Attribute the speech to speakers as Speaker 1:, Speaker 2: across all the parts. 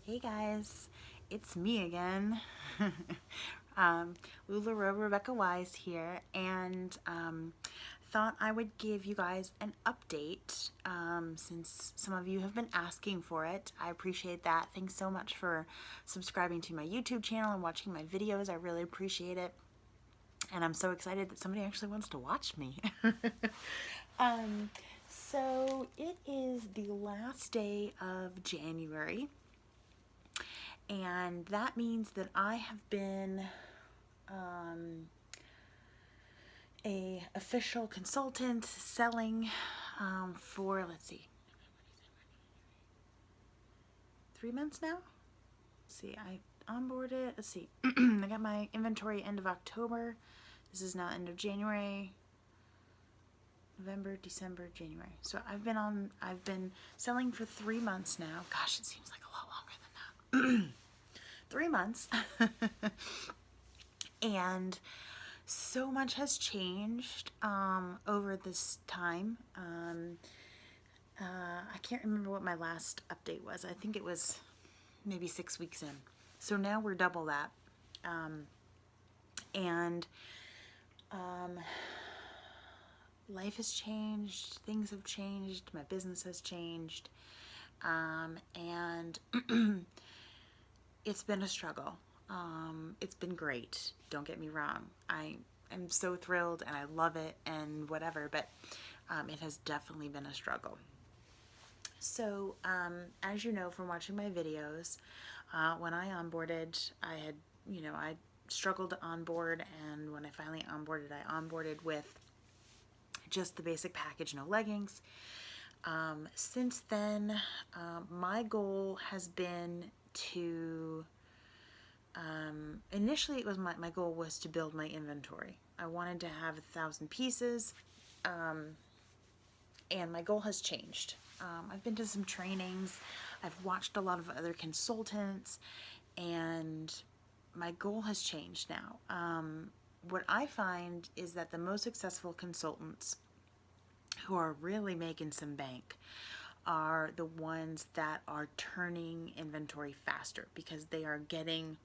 Speaker 1: Hey guys, it's me again. Lularoe Rebecca Wise here, and thought I would give you guys an update since some of you have been asking for it. I appreciate that. Thanks so much for subscribing to my YouTube channel and watching my videos. I really appreciate it. And I'm so excited that somebody actually wants to watch me. So it is the last day of January, and that means that I have been a official consultant selling for, let's see, 3 months now. Let's see, I onboarded, let's see, I got my inventory end of October. This is now end of January, November, December, January. So I've been selling for 3 months now. Gosh, it seems like a lot longer than that. 3 months. And so much has changed over this time. I can't remember what my last update was. I think it was maybe 6 weeks in. So now we're double that. And life has changed, things have changed, my business has changed, and it's been a struggle. It's been great, don't get me wrong. I am so thrilled and I love it and whatever, but it has definitely been a struggle. So as you know from watching my videos, when I onboarded, I struggled to onboard, and when I finally onboarded, I onboarded with just the basic package, no leggings. Since then, my goal has been to, initially it was my goal was to build my inventory. I wanted to have 1,000 pieces, and my goal has changed. I've been to some trainings, I've watched a lot of other consultants, and my goal has changed now. What I find is that the most successful consultants who are really making some bank are the ones that are turning inventory faster, because they are getting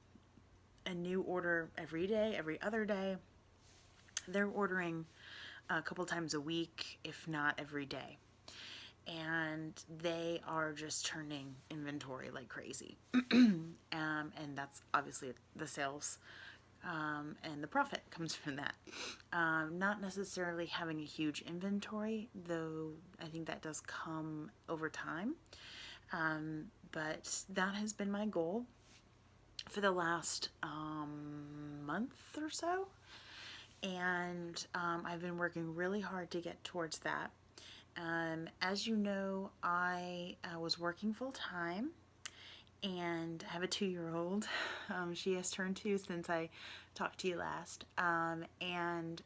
Speaker 1: a new order every day, every other day. They're ordering a couple times a week, if not every day. And they are just turning inventory like crazy. And that's obviously the sales and the profit comes from that. Not necessarily having a huge inventory, though I think that does come over time. But that has been my goal for the last month or so. And I've been working really hard to get towards that. As you know, I was working full time, and I have a 2-year-old. She has turned 2 since I talked to you last. And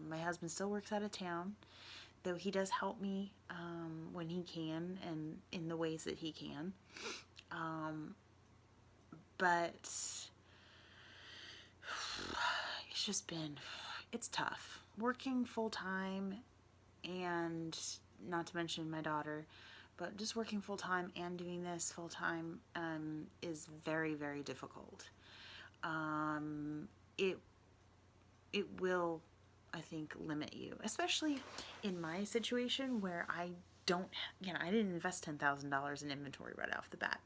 Speaker 1: my husband still works out of town, though he does help me when he can and in the ways that he can. But it's tough. Working full time, and not to mention my daughter, but just working full time and doing this full time is very, very difficult. It will, I think, limit you, especially in my situation where I didn't invest $10,000 in inventory right off the bat.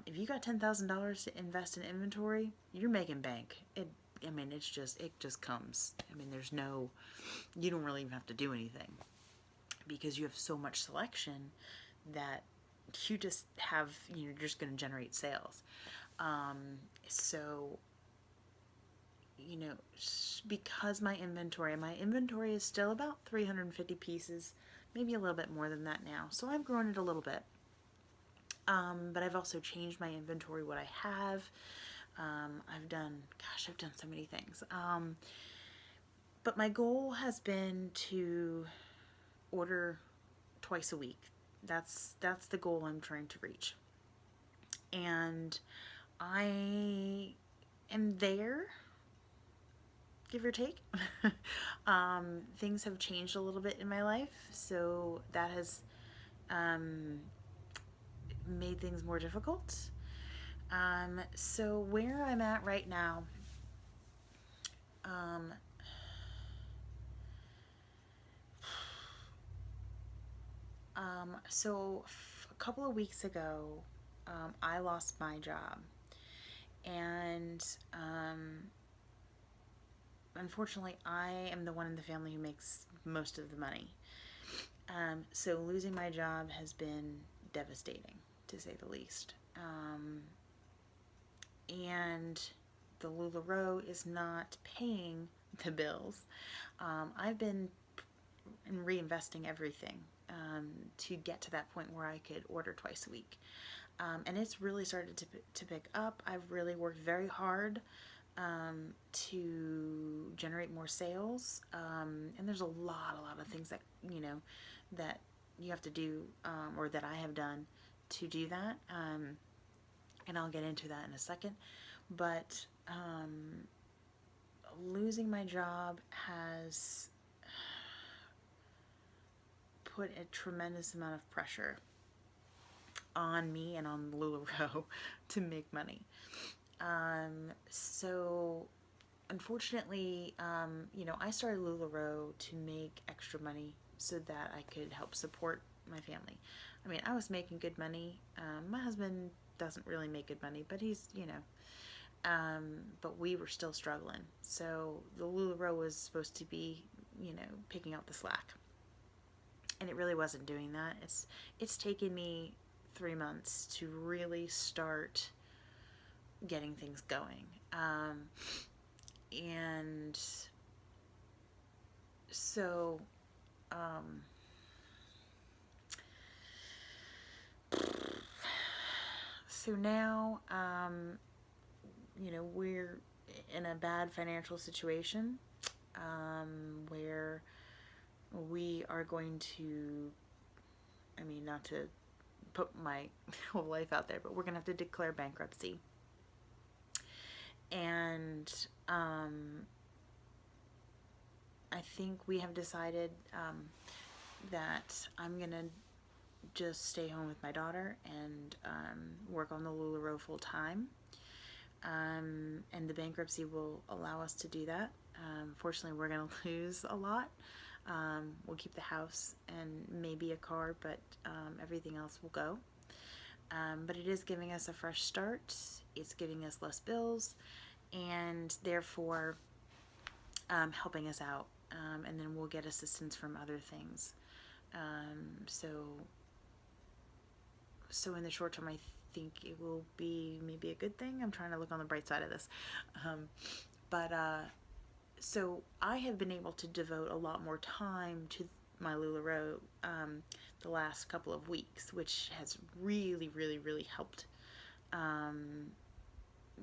Speaker 1: If you got $10,000 to invest in inventory, you're making bank. It just comes. You don't really even have to do anything, because you have so much selection that you're just going to generate sales. So, because my inventory is still about 350 pieces, maybe a little bit more than that now. So I've grown it a little bit. But I've also changed my inventory, what I have. I've done so many things. But my goal has been to order twice a week. That's the goal I'm trying to reach. And I am there, give or take. Things have changed a little bit in my life, so that has made things more difficult. So where I'm at right now, um, a couple of weeks ago, I lost my job, and unfortunately, I am the one in the family who makes most of the money. So losing my job has been devastating, to say the least. And the Lularoe is not paying the bills. I've been reinvesting everything to get to that point where I could order twice a week. And it's really started to pick up. I've really worked very hard to generate more sales. And there's a lot of things that, that you have to do, or that I have done to do that. And I'll get into that in a second. But losing my job has put a tremendous amount of pressure on me and on Lularoe to make money. So unfortunately, I started Lularoe to make extra money so that I could help support my family. I mean, I was making good money. My husband doesn't really make good money, but he's, but we were still struggling. So the Lularoe was supposed to be, picking up the slack. And it really wasn't doing that. It's taken me 3 months to really start getting things going. And so so now we're in a bad financial situation, where we are going to, I mean, not to put my whole life out there, but we're going to have to declare bankruptcy. And I think we have decided that I'm going to just stay home with my daughter and work on the Lularoe full time. And the bankruptcy will allow us to do that. Fortunately, we're going to lose a lot. We'll keep the house and maybe a car, but everything else will go. But it is giving us a fresh start. It's giving us less bills, and therefore helping us out. And then we'll get assistance from other things. So in the short term, I think it will be maybe a good thing. I'm trying to look on the bright side of this. So I have been able to devote a lot more time to my Lularoe the last couple of weeks, which has really, really, really helped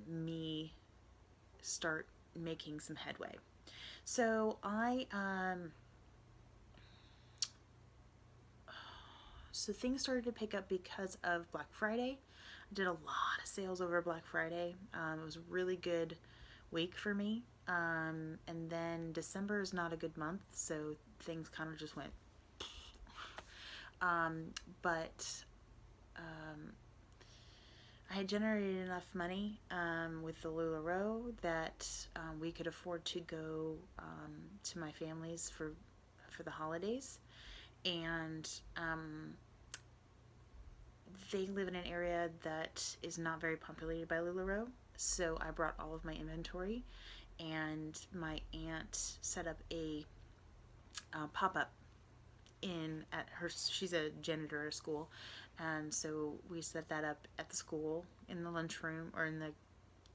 Speaker 1: me start making some headway. So so things started to pick up because of Black Friday. I did a lot of sales over Black Friday. It was a really good week for me. And then December is not a good month, so things kind of just went. But I had generated enough money with the Lularoe that we could afford to go to my family's for the holidays. And they live in an area that is not very populated by Lularoe, so I brought all of my inventory, and my aunt set up a pop-up she's a janitor at a school, and so we set that up at the school in the lunchroom or in the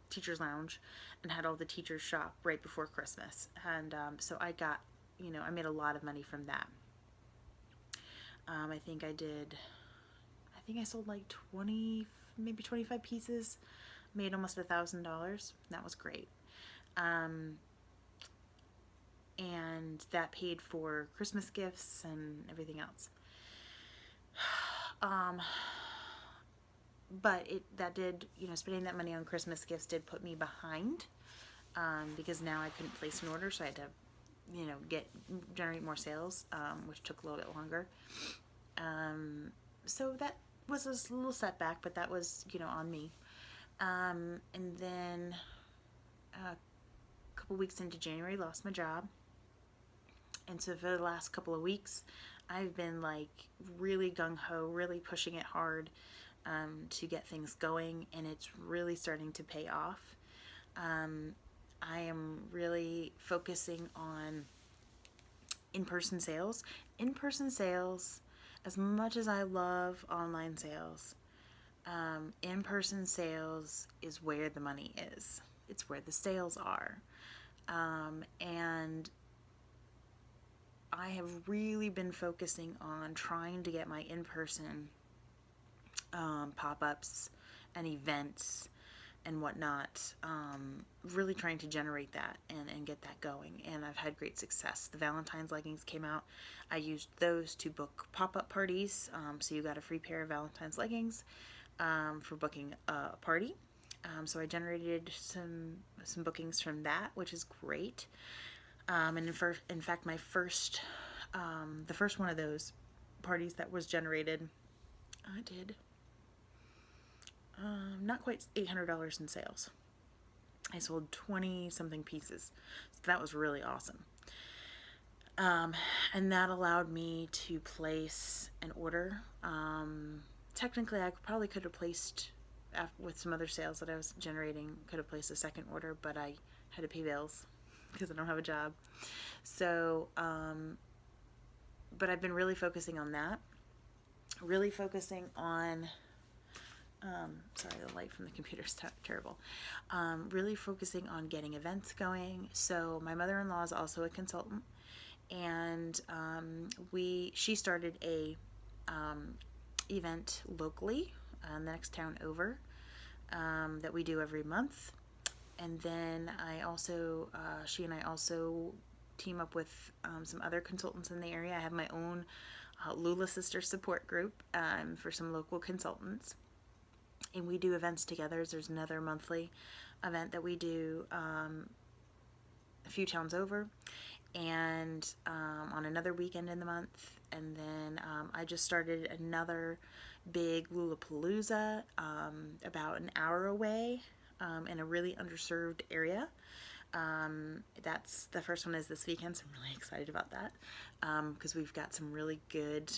Speaker 1: teacher's lounge, and had all the teachers shop right before Christmas. And so I got, I made a lot of money from that. I think I sold like 20, maybe 25 pieces, made almost $1,000. That was great. And that paid for Christmas gifts and everything else. But spending that money on Christmas gifts did put me behind, because now I couldn't place an order, so I had to, generate more sales, which took a little bit longer. So that was a little setback, but that was, on me. And then a couple weeks into January, lost my job. And so for the last couple of weeks, I've been like really gung ho, really pushing it hard to get things going, and it's really starting to pay off. I am really focusing on in-person sales. In-person sales, as much as I love online sales, in-person sales is where the money is. It's where the sales are. And I have really been focusing on trying to get my in-person pop-ups and events and whatnot, really trying to generate that and get that going. And I've had great success. The Valentine's leggings came out. I used those to book pop-up parties. So you got a free pair of Valentine's leggings for booking a party. So I generated some bookings from that, which is great. And in fact, my the first one of those parties that was generated, I did not quite $800 in sales. I sold 20 something pieces, so that was really awesome. And that allowed me to place an order. Technically, I probably could have placed, with some other sales that I was generating, could have placed a second order, but I had to pay bills because I don't have a job. So, but I've been really focusing on that. Really focusing on, sorry, the light from the computer is terrible. Really focusing on getting events going. So my mother-in-law is also a consultant, and she started a event locally in the next town over that we do every month. And then she and I also team up with some other consultants in the area. I have my own Lula Sister support group for some local consultants. And we do events together. There's another monthly event that we do a few towns over, and on another weekend in the month. And then I just started another big Lulapalooza about an hour away in a really underserved area. That's the first one is this weekend, so I'm really excited about that because we've got some really good,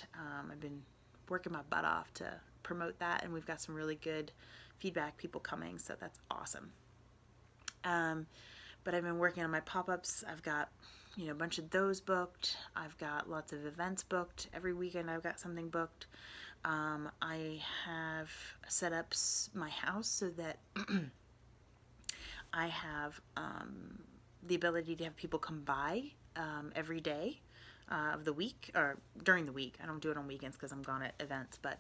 Speaker 1: I've been working my butt off to promote that, and we've got some really good feedback, people coming, so that's awesome. But I've been working on my pop-ups. I've got a bunch of those booked. I've got lots of events booked. Every weekend I've got something booked. I have set up my house so that I have the ability to have people come by every day of the week, or during the week. I don't do it on weekends because I'm gone at events, but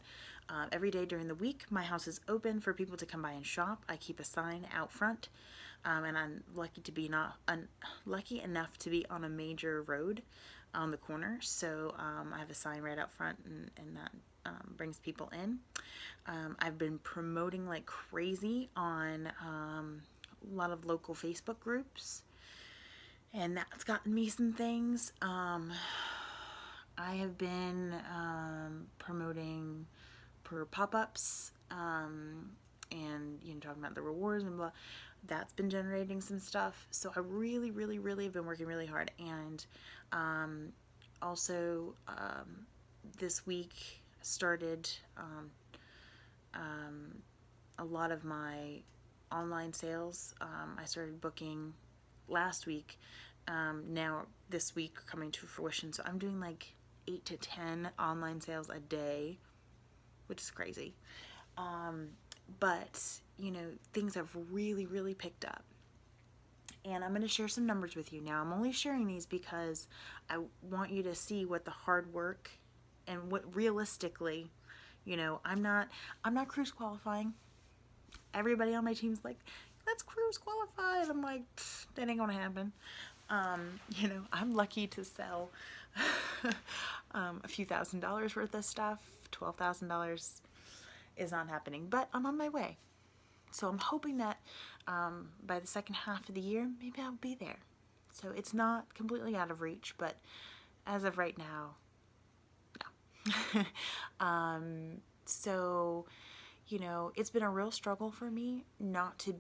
Speaker 1: every day during the week my house is open for people to come by and shop. I keep a sign out front, and I'm lucky enough to be on a major road on the corner, so I have a sign right out front, and that brings people in. I've been promoting like crazy on a lot of local Facebook groups, and that's gotten me some things. I have been promoting per pop-ups and talking about the rewards and blah. That's been generating some stuff. So I really, really, really have been working really hard. And also this week started a lot of my online sales. I started booking last week. Now this week coming to fruition. So I'm doing like 8 to 10 online sales a day, which is crazy. But things have really, really picked up. And I'm going to share some numbers with you now. I'm only sharing these because I want you to see what the hard work and what realistically, I'm not cruise qualifying. Everybody on my team's like, let's cruise qualify. And I'm like, that ain't going to happen. I'm lucky to sell a few $1,000s worth of stuff. $12,000 is not happening, but I'm on my way. So I'm hoping that by the second half of the year, maybe I'll be there. So it's not completely out of reach, but as of right now, no. So, you know, it's been a real struggle for me not to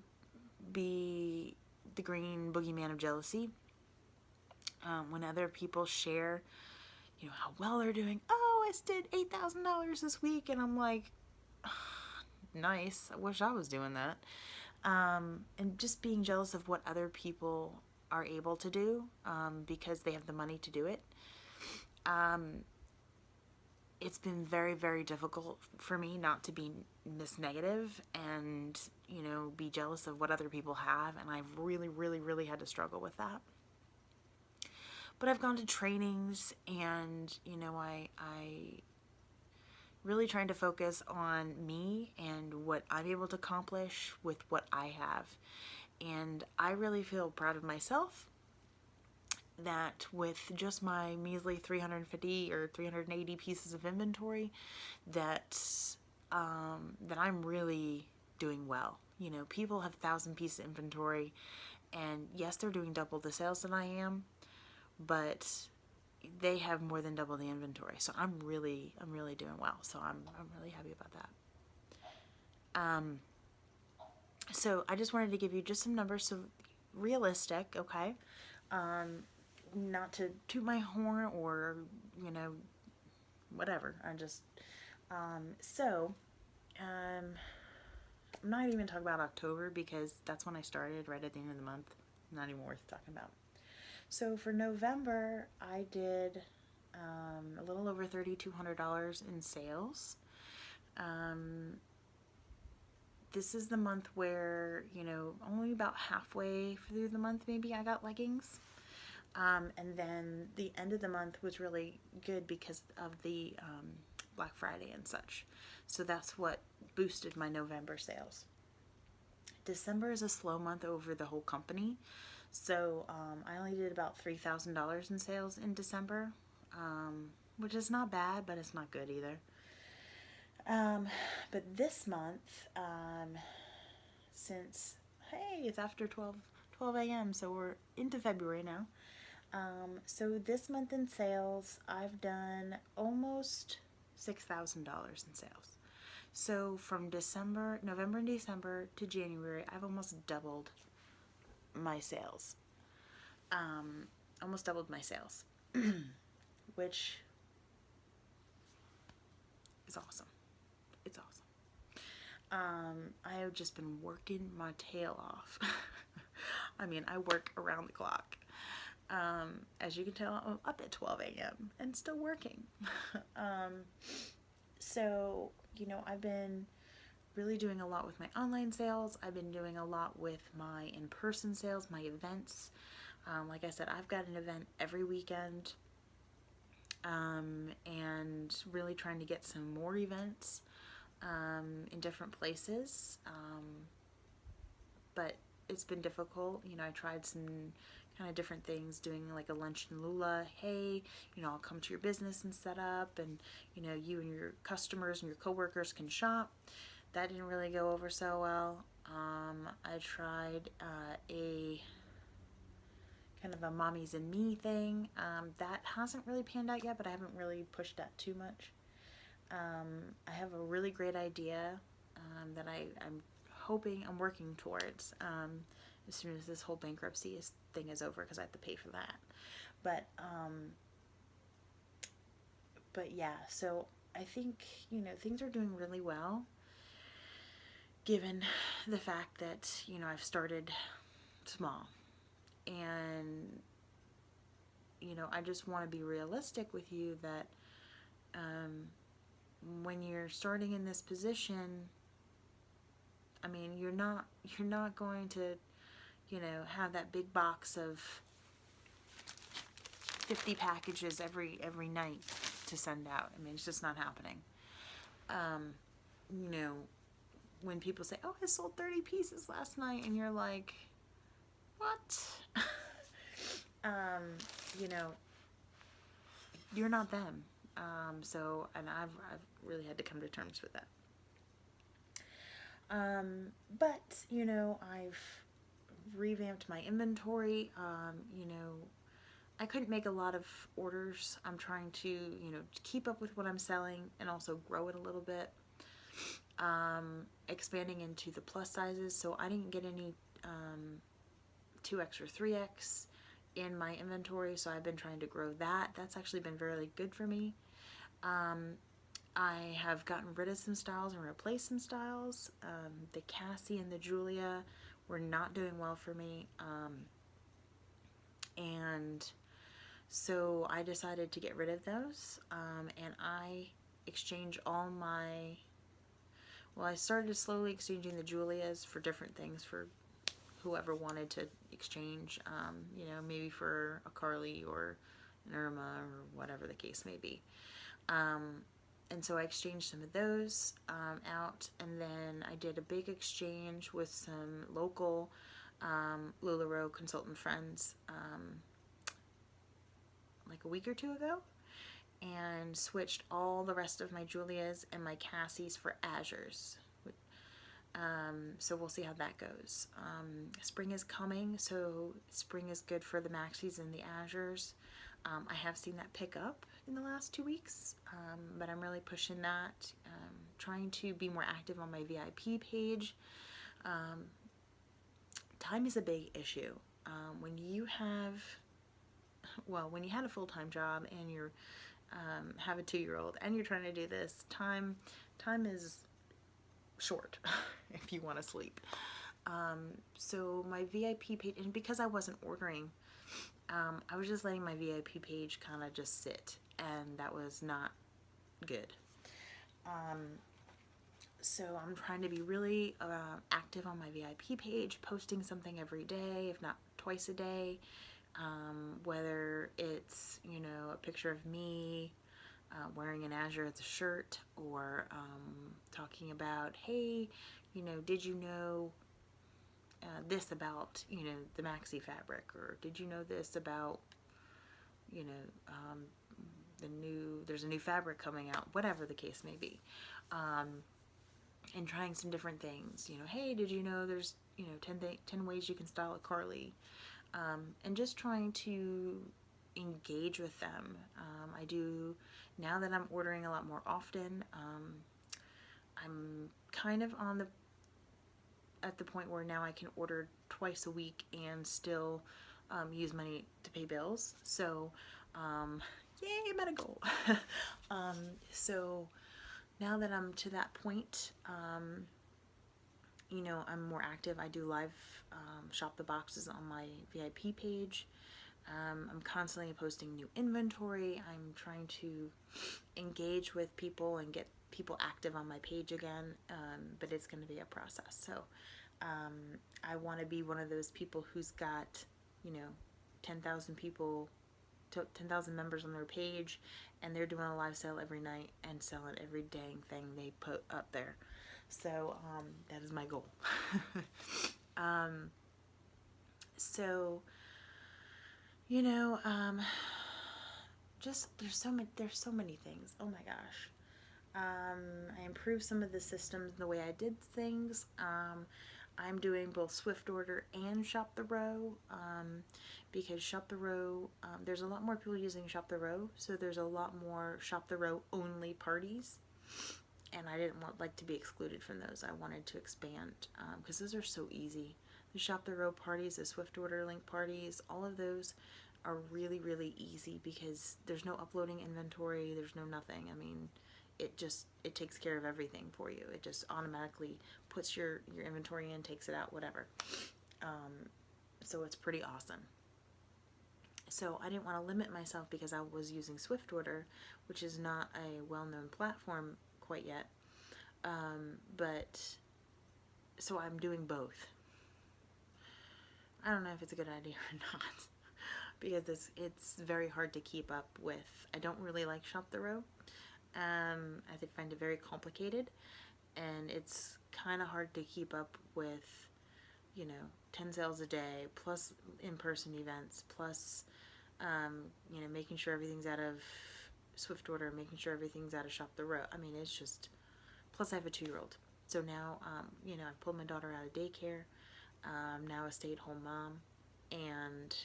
Speaker 1: be the green boogeyman of jealousy. When other people share, you know, how well they're doing. Oh, I did $8,000 this week. And I'm like, nice. I wish I was doing that. And just being jealous of what other people are able to do because they have the money to do it. It's been very, very difficult for me not to be this negative and, you know, be jealous of what other people have. And I've really, really, really had to struggle with that. But I've gone to trainings and, you know, I really trying to focus on me and what I'm able to accomplish with what I have. And I really feel proud of myself that with just my measly 350 or 380 pieces of inventory that that I'm really doing well. You know, people have 1,000 pieces of inventory and yes, they're doing double the sales than I am, but they have more than double the inventory. So I'm really doing well. So I'm really happy about that. So I just wanted to give you just some numbers, so realistic, okay? Not to toot my horn or, you know, whatever. I'm not even talking about October because that's when I started, right at the end of the month. Not even worth talking about. So for November, I did a little over $3,200 in sales. This is the month where, you know, only about halfway through the month maybe I got leggings. And then the end of the month was really good because of the Black Friday and such. So that's what boosted my November sales. December is a slow month over the whole company. So I only did about $3,000 in sales in December, which is not bad, but it's not good either. But this month, since, hey, it's after 12 a.m., so we're into February now. So this month in sales, I've done almost $6,000 in sales. So from November and December to January, I've almost doubled my sales. Almost doubled my sales, which is awesome. It's awesome. I have just been working my tail off. I mean, I work around the clock. As you can tell, I'm up at 12 a.m. and still working. So, you know, I've been really doing a lot with my online sales. I've been doing a lot with my in-person sales, my events. Like I said, I've got an event every weekend, and really trying to get some more events in different places. But it's been difficult. You know, I tried some kind of different things, doing like a lunch in Lula. Hey, you know, I'll come to your business and set up, and you know, you and your customers and your coworkers can shop. That didn't really go over so well. I tried a kind of a mommies and me thing. That hasn't really panned out yet, but I haven't really pushed that too much. I have a really great idea that I'm working towards as soon as this whole bankruptcy thing is over, because I have to pay for that. But yeah, so I think, you know, things are doing really well, given the fact that, you know, I've started small. And, you know, I just want to be realistic with you that when you're starting in this position, I mean, you're not going to, you know, have that big box of 50 packages every night to send out. I mean, it's just not happening. You know, when people say, "Oh, I sold 30 pieces last night," and you're like, "What?" You know, you're not them. So, and I've really had to come to terms with that. But, you know, I've revamped my inventory. You know, I couldn't make a lot of orders. I'm trying to, you know, keep up with what I'm selling and also grow it a little bit. expanding into the plus sizes, so I didn't get any 2X or 3X in my inventory, so I've been trying to grow that. That's actually been really good for me. I have gotten rid of some styles and replaced some styles. The Cassie and the Julia were not doing well for me, and so I decided to get rid of those, and I exchanged all my, well, I started slowly exchanging the Julias for different things for whoever wanted to exchange, you know, maybe for a Carly or an Irma or whatever the case may be. And so I exchanged some of those out, and then I did a big exchange with some local Lularoe consultant friends like a week or two ago, and switched all the rest of my Julias and my Cassies for Azures. So we'll see how that goes. Spring is coming, so spring is good for the Maxis and the Azures. I have seen that pick up in the last 2 weeks, but I'm really pushing that, trying to be more active on my VIP page. Time is a big issue. When you have, well, when you had a full-time job and you're have a 2-year-old and you're trying to do this, time is short if you want to sleep. So my VIP page, and because I wasn't ordering, I was just letting my VIP page kind of just sit, and that was not good. So I'm trying to be really active on my VIP page, posting something every day, if not twice a day, whether it's, you know, a picture of me wearing an Azure as a shirt, or talking about, hey, you know, did you know this about, you know, the maxi fabric, or did you know this about, you know, there's a new fabric coming out, whatever the case may be, and trying some different things, you know, hey, did you know there's, you know, 10 ways you can style a Carly, and just trying to engage with them. I do, now that I'm ordering a lot more often, I'm kind of at the point where now I can order twice a week and still use money to pay bills. So, yay, I'm at a goal. So now that I'm to that point, you know, I'm more active. I do live shop the boxes on my VIP page. I'm constantly posting new inventory. I'm trying to engage with people and get people active on my page again, but it's going to be a process. So I want to be one of those people who's got, you know, 10,000 people, 10,000 members on their page, and they're doing a live sale every night and selling every dang thing they put up there. So that is my goal. So, you know, just there's so many things. Oh my gosh. I improved some of the systems, the way I did things. I'm doing both Swift Order and Shop the Row, because Shop the Row, there's a lot more people using Shop the Row, so there's a lot more Shop the Row only parties, and I didn't like to be excluded from those. I wanted to expand, because those are so easy. The Shop the Row parties, the Swift Order link parties, all of those are really, really easy because there's no uploading inventory, there's no nothing. I mean, it takes care of everything for you. It just automatically puts your inventory in, takes it out, whatever. So it's pretty awesome. So I didn't want to limit myself because I was using Swift Order, which is not a well-known platform quite yet. But so I'm doing both. I don't know if it's a good idea or not, because it's very hard to keep up with. I don't really like Shop the Row. I find it very complicated, and it's kind of hard to keep up with, you know, 10 sales a day, plus in-person events, plus, you know, making sure everything's out of Swift Order, making sure everything's out of Shop the Row. I mean, it's just, plus I have a 2-year-old. So now, you know, I've pulled my daughter out of daycare. I'm now a stay-at-home mom, and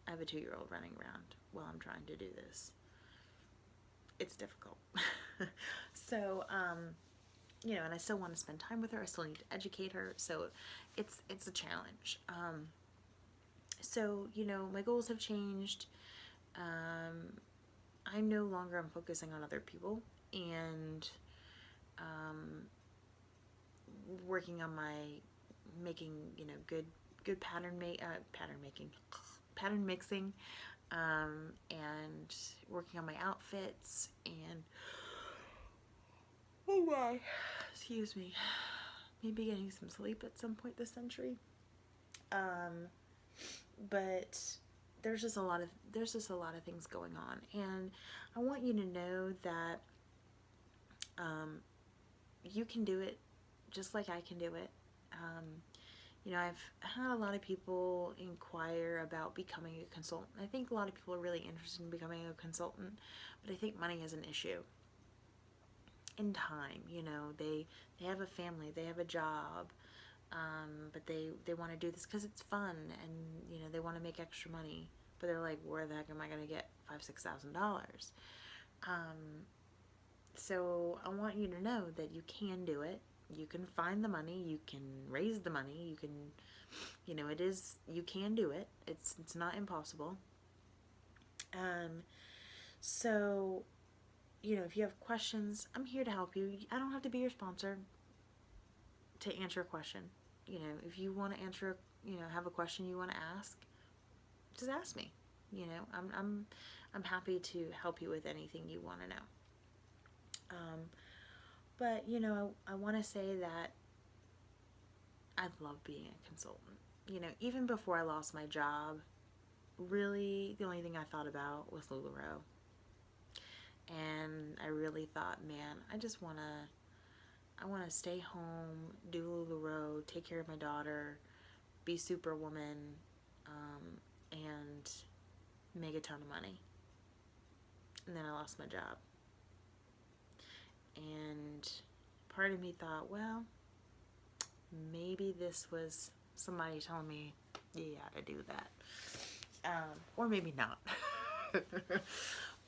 Speaker 1: I have a 2-year-old running around while I'm trying to do this. It's difficult. So, you know, and I still want to spend time with her. I still need to educate her. So it's a challenge. So, you know, my goals have changed. I no longer am focusing on other people and working on my making, you know, good pattern mixing, and working on my outfits and oh my, excuse me, maybe getting some sleep at some point this century. But there's just a lot of things going on, and I want you to know that you can do it just like I can do it. You know, I've had a lot of people inquire about becoming a consultant. I think a lot of people are really interested in becoming a consultant, but I think money is an issue. In time, you know, they have a family, they have a job, but they want to do this because it's fun, and you know they want to make extra money, but they're like, where the heck am I going to get $5,000-6,000? So I want you to know that you can do it. You can find the money, you can raise the money, you can, you know, you can do it. It's not impossible. So, you know, if you have questions, I'm here to help you. I don't have to be your sponsor to answer a question. You know, if you want to answer, you know, have a question you want to ask, just ask me. You know, I'm happy to help you with anything you want to know. But you know, I want to say that I love being a consultant. You know, even before I lost my job, really the only thing I thought about was Lularoe. And I really thought, man, I want to stay home, do Lularoe, take care of my daughter, be Superwoman, and make a ton of money. And then I lost my job. And part of me thought, well, maybe this was somebody telling me you gotta do that. Or maybe not.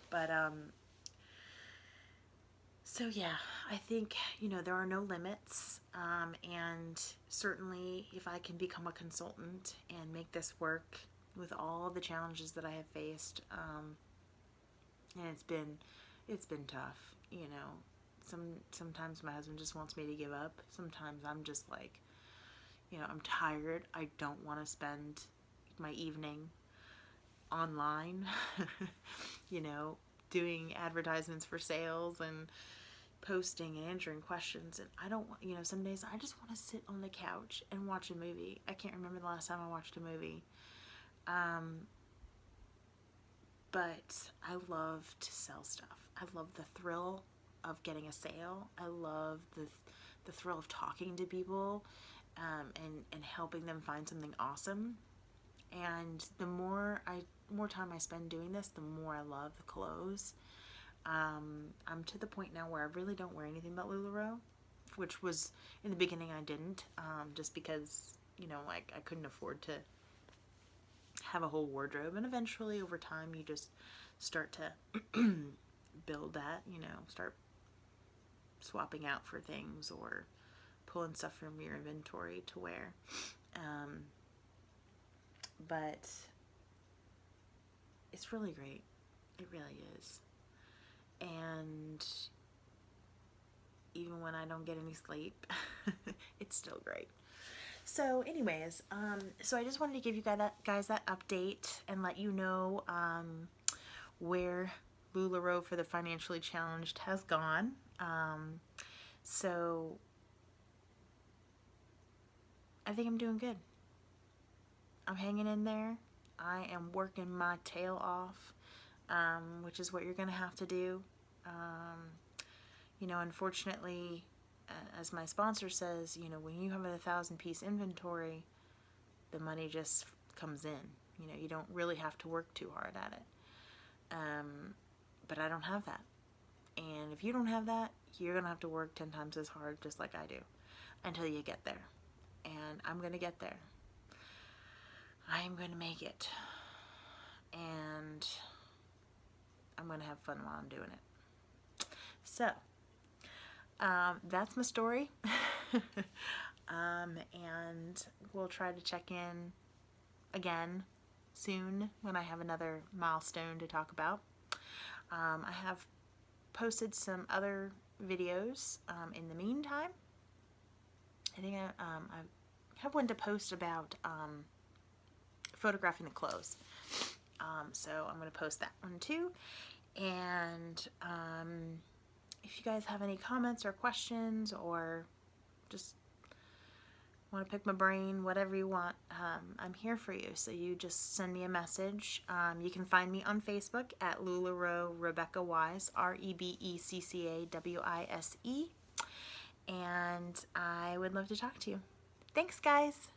Speaker 1: But, so yeah, I think, you know, there are no limits, and certainly if I can become a consultant and make this work with all the challenges that I have faced, and it's been tough, you know. Sometimes my husband just wants me to give up. Sometimes I'm just like, you know, I'm tired. I don't want to spend my evening online, you know, doing advertisements for sales and posting and answering questions. And I don't want, you know, some days I just want to sit on the couch and watch a movie. I can't remember the last time I watched a movie. But I love to sell stuff. I love the thrill of getting a sale. I love the thrill of talking to people, and helping them find something awesome. And the more time I spend doing this, the more I love the clothes. I'm to the point now where I really don't wear anything but Lularoe, which was in the beginning I didn't, just because, you know, like I couldn't afford to have a whole wardrobe. And eventually over time you just start to build that, you know, start swapping out for things or pulling stuff from your inventory to wear. But it's really great. It really is. And even when I don't get any sleep, it's still great. So anyways, so I just wanted to give you guys that update and let you know where Lularoe for the financially challenged has gone. So I think I'm doing good. I'm hanging in there. I am working my tail off, which is what you're going to have to do. You know, unfortunately, as my sponsor says, you know, when you have a 1,000-piece inventory, the money just comes in. You know, you don't really have to work too hard at it. But I don't have that. And if you don't have that, you're going to have to work 10 times as hard, just like I do, until you get there. And I'm going to get there. I am going to make it. And I'm going to have fun while I'm doing it. So, that's my story. And we'll try to check in again soon when I have another milestone to talk about. I have posted some other videos in the meantime. I think I have one to post about photographing the clothes. So I'm going to post that one too. And if you guys have any comments or questions, or just want to pick my brain, whatever you want, I'm here for you. So you just send me a message. You can find me on Facebook at Lularoe Rebecca Wise, RebeccaWise. And I would love to talk to you. Thanks, guys.